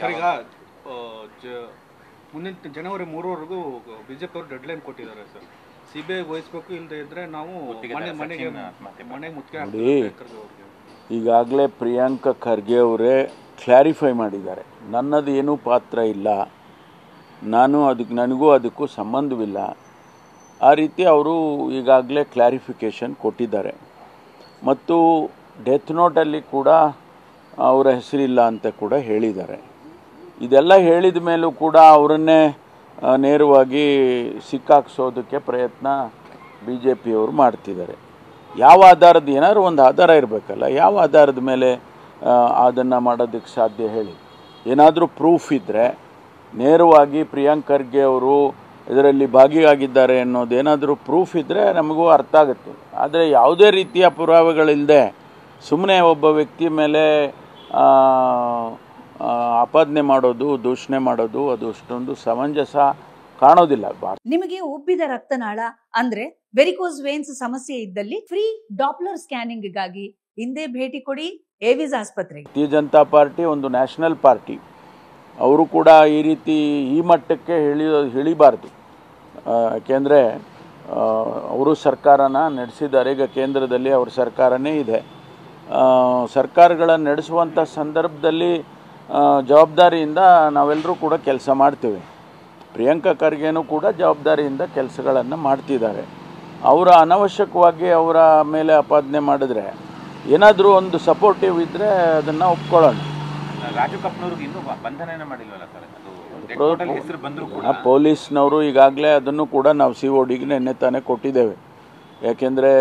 Sir ಈಗ ಮುಂದಿನ ಜನವರಿ 3 BJP ಅವರು ಡೆಡ್ ಲೈನ್ ಕೊಟ್ಟಿದ್ದಾರೆ ಸರ್. ಸಿಬಿಐ ವಹಿಸಬೇಕು, ಇಲ್ಲದೆ ಇದ್ರೆ ನಾವು ಮನೆ ಮುತ್ತಿಗೆ. ಈಗಾಗಲೇ ಪ್ರಿಯಾಂಕ ಖರ್ಗೆ ಅವರೇ ಕ್ಲಾರಿಫೈ ಮಾಡಿದ್ದಾರೆ, ನನ್ನದು ಏನೂ ಪಾತ್ರ ಇಲ್ಲ, ನನಗೂ ಅದಕ್ಕೂ ಸಂಬಂಧವಿಲ್ಲ. ಆ ರೀತಿ ಅವರು ಈಗಾಗಲೇ ಕ್ಲಾರಿಫಿಕೇಷನ್ ಕೊಟ್ಟಿದ್ದಾರೆ. ಮತ್ತು ಡೆತ್ ನೋಟಲ್ಲಿ ಕೂಡ ಅವರ ಹೆಸರಿಲ್ಲ ಅಂತ ಕೂಡ ಹೇಳಿದ್ದಾರೆ. ಇದೆಲ್ಲ ಹೇಳಿದ ಮೇಲೂ ಕೂಡ ಅವರನ್ನೇ ನೇರವಾಗಿ ಸಿಕ್ಕಾಕ್ಸೋದಕ್ಕೆ ಪ್ರಯತ್ನ ಬಿ ಜೆ ಪಿಯವರು ಮಾಡ್ತಿದ್ದಾರೆ. ಯಾವ ಆಧಾರದ, ಏನಾದ್ರು ಒಂದು ಆಧಾರ ಇರಬೇಕಲ್ಲ, ಯಾವ ಆಧಾರದ ಮೇಲೆ ಅದನ್ನು ಮಾಡೋದಕ್ಕೆ ಸಾಧ್ಯ ಹೇಳಿ? ಏನಾದರೂ ಪ್ರೂಫ್ ಇದ್ದರೆ ನೇರವಾಗಿ ಪ್ರಿಯಾಂಕ್ ಖರ್ಗೆ ಅವರು ಇದರಲ್ಲಿ ಭಾಗಿಯಾಗಿದ್ದಾರೆ ಅನ್ನೋದೇನಾದರೂ ಪ್ರೂಫ್ ಇದ್ದರೆ ನಮಗೂ ಅರ್ಥ ಆಗುತ್ತೆ. ಆದರೆ ಯಾವುದೇ ರೀತಿಯ ಪುರಾವೆಗಳಿಲ್ಲದೆ ಸುಮ್ಮನೆ ಒಬ್ಬ ವ್ಯಕ್ತಿ ಮೇಲೆ ಆಪಾದನೆ ಮಾಡೋದು, ದೂಷಣೆ ಮಾಡೋದು ಅದು ಅಷ್ಟೊಂದು ಸಮಂಜಸ ಕಾಣೋದಿಲ್ಲ. ನಿಮಗೆ ಉಬ್ಬಿದ ರಕ್ತನಾಳ ಅಂದ್ರೆ ವೆರಿಕೋಸ್ ವೇನ್ಸ್ ಸಮಸ್ಯೆ ಇದ್ದಲ್ಲಿ ಫ್ರೀ ಡಾಪ್ಲರ್ ಸ್ಕ್ಯಾನಿಂಗ್ ಗಾಗಿ ಹಿಂದೆ ಭೇಟಿ ಕೊಡಿ ಏವಿಸ್ ಆಸ್ಪತ್ರೆಗೆ. ಭಾರತೀಯ ಜನತಾ ಪಾರ್ಟಿ ಒಂದು ನ್ಯಾಷನಲ್ ಪಾರ್ಟಿ, ಅವರು ಕೂಡ ಈ ರೀತಿ ಈ ಮಟ್ಟಕ್ಕೆ ಹೇಳಿಬಾರ್ದು. ಯಾಕೆಂದರೆ ಅವರು ಸರ್ಕಾರನ ನಡೆಸಿದ್ದಾರೆ. ಈಗ ಕೇಂದ್ರದಲ್ಲಿ ಅವ್ರ ಸರ್ಕಾರನೇ ಇದೆ. ಸರ್ಕಾರಗಳನ್ನು ನಡೆಸುವಂಥ ಸಂದರ್ಭದಲ್ಲಿ ಜವಾಬ್ದಾರಿಯಿಂದ ನಾವೆಲ್ಲರೂ ಕೂಡ ಕೆಲಸ ಮಾಡ್ತೇವೆ. ಪ್ರಿಯಾಂಕ ಖರ್ಗೆನೂ ಕೂಡ ಜವಾಬ್ದಾರಿಯಿಂದ ಕೆಲಸಗಳನ್ನು ಮಾಡ್ತಿದ್ದಾರೆ. ಅವರ ಅನವಶ್ಯಕವಾಗಿ ಅವರ ಮೇಲೆ ಆಪಾದನೆ ಮಾಡಿದ್ರೆ ಏನಾದರೂ ಒಂದು ಸಪೋರ್ಟಿವ್ ಇದ್ದರೆ ಅದನ್ನು ಒಪ್ಕೊಳ್ಳೋಣ. ರಾಜು ಕಪ್ನವ್ರಿಗೆ ಇನ್ನೂ ಬಂಧನ ಮಾಡಿಲ್ವಲ್ಲ ಸರ್? ಪೊಲೀಸ್ನವರು ಈಗಾಗಲೇ ಅದನ್ನು ಕೂಡ ನಾವು CODಗೆ ನಿನ್ನೆ ತಾನೇ ಕೊಟ್ಟಿದ್ದೇವೆ. ಯಾಕೆಂದರೆ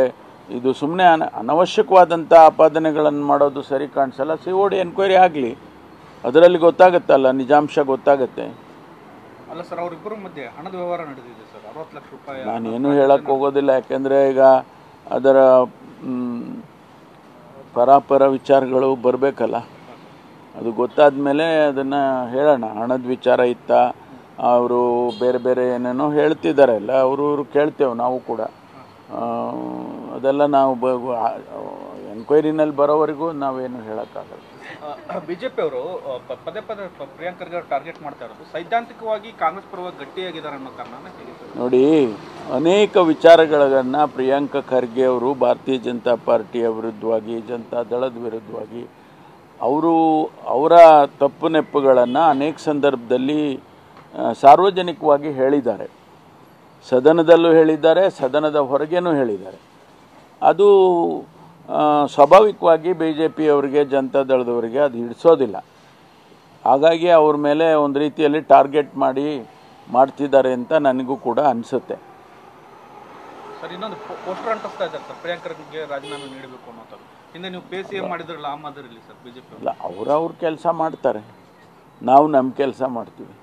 ಇದು ಸುಮ್ಮನೆ ಅನವಶ್ಯಕವಾದಂಥ ಆಪಾದನೆಗಳನ್ನು ಮಾಡೋದು ಸರಿ ಕಾಣಿಸಲ್ಲ. COD ಎನ್ಕ್ವೈರಿ ಆಗಲಿ, ಅದರಲ್ಲಿ ಗೊತ್ತಾಗುತ್ತಲ್ಲ, ನಿಜಾಂಶ ಗೊತ್ತಾಗುತ್ತೆ. ಅಲ್ಲ ಸರ್, ಅವರಿಬ್ಬರ ಮಧ್ಯೆ ಹಣದ ವ್ಯವಹಾರ ನಡೆದಿದೆ ಸರ್, 60 ಲಕ್ಷ ರೂಪಾಯಿ. ನಾನೇನು ಹೇಳಕ್ಕೆ ಹೋಗೋದಿಲ್ಲ, ಯಾಕೆಂದರೆ ಈಗ ಅದರ ಪರಾಪರ ವಿಚಾರಗಳು ಬರಬೇಕಲ್ಲ. ಅದು ಗೊತ್ತಾದ ಮೇಲೆ ಅದನ್ನು ಹೇಳೋಣ. ಹಣದ ವಿಚಾರ ಇತ್ತ, ಅವರು ಬೇರೆ ಬೇರೆ ಏನೇನೋ ಹೇಳ್ತಿದ್ದಾರೆ ಅಲ್ಲ, ಅವರು ಕೇಳ್ತೇವೆ ನಾವು ಕೂಡ. ಅದೆಲ್ಲ ನಾವು ಎನ್ಕ್ವೈರಿನಲ್ಲಿ ಬರೋವರೆಗೂ ನಾವೇನು ಹೇಳೋಕ್ಕಾಗಲ್ಲ. ಬಿಜೆಪಿ ಅವರು ಪದೇ ಪದೇ ಪ್ರಿಯಾಂಕ್ ಖರ್ಗೆ ಟಾರ್ಗೆಟ್ ಮಾಡ್ತಾ ಇರೋದು ಸೈದ್ಧಾಂತಿಕವಾಗಿ ಕಾಂಗ್ರೆಸ್ ಪರವಾಗಿ ಗಟ್ಟಿಯಾಗಿದ್ದಾರೆ ಅನ್ನೋ ಕಾರಣ. ನೋಡಿ, ಅನೇಕ ವಿಚಾರಗಳನ್ನು ಪ್ರಿಯಾಂಕ ಖರ್ಗೆ ಅವರು ಭಾರತೀಯ ಜನತಾ ಪಾರ್ಟಿಯ ವಿರುದ್ಧವಾಗಿ, ಜನತಾ ದಳದ ವಿರುದ್ಧವಾಗಿ ಅವರ ತಪ್ಪು ನೆಪ್ಪುಗಳನ್ನು ಅನೇಕ ಸಂದರ್ಭದಲ್ಲಿ ಸಾರ್ವಜನಿಕವಾಗಿ ಹೇಳಿದ್ದಾರೆ. ಸದನದಲ್ಲೂ ಹೇಳಿದ್ದಾರೆ, ಸದನದ ಹೊರಗೇನೂ ಹೇಳಿದ್ದಾರೆ. ಅದು ಸ್ವಾಭಾವಿಕವಾಗಿ BJP ಅವರಿಗೆ, ಜನತಾ ದಳದವರಿಗೆ ಅದು ಹಿಡಿಸೋದಿಲ್ಲ. ಹಾಗಾಗಿ ಅವ್ರ ಮೇಲೆ ಒಂದು ರೀತಿಯಲ್ಲಿ ಟಾರ್ಗೆಟ್ ಮಾಡ್ತಿದ್ದಾರೆ ಅಂತ ನನಗೂ ಕೂಡ ಅನಿಸುತ್ತೆ. ಸರ್, ಇನ್ನೊಂದು ಪೋಸ್ಟರ್ ಅಂಟಿಸ್ತಾ ಇದ್ದಾರೆ ಸರ್, ಪ್ರಿಯಾಂಕ್ ಖರ್ಗೆ ರಾಜೀನಾಮೆ ನೀಡಬೇಕು ಅನ್ನೋದು. ಹಿಂದೆ ನೀವು PCM ಮಾಡಿದ್ರಲ್ಲ, ಆ ಮಾದರಿಯಲ್ಲಿ ಸರ್ ಬಿಜೆಪಿ ಇಲ್ಲ, ಅವ್ರ ಕೆಲಸ ಮಾಡ್ತಾರೆ, ನಾವು ನಮ್ಮ ಕೆಲಸ ಮಾಡ್ತೀವಿ.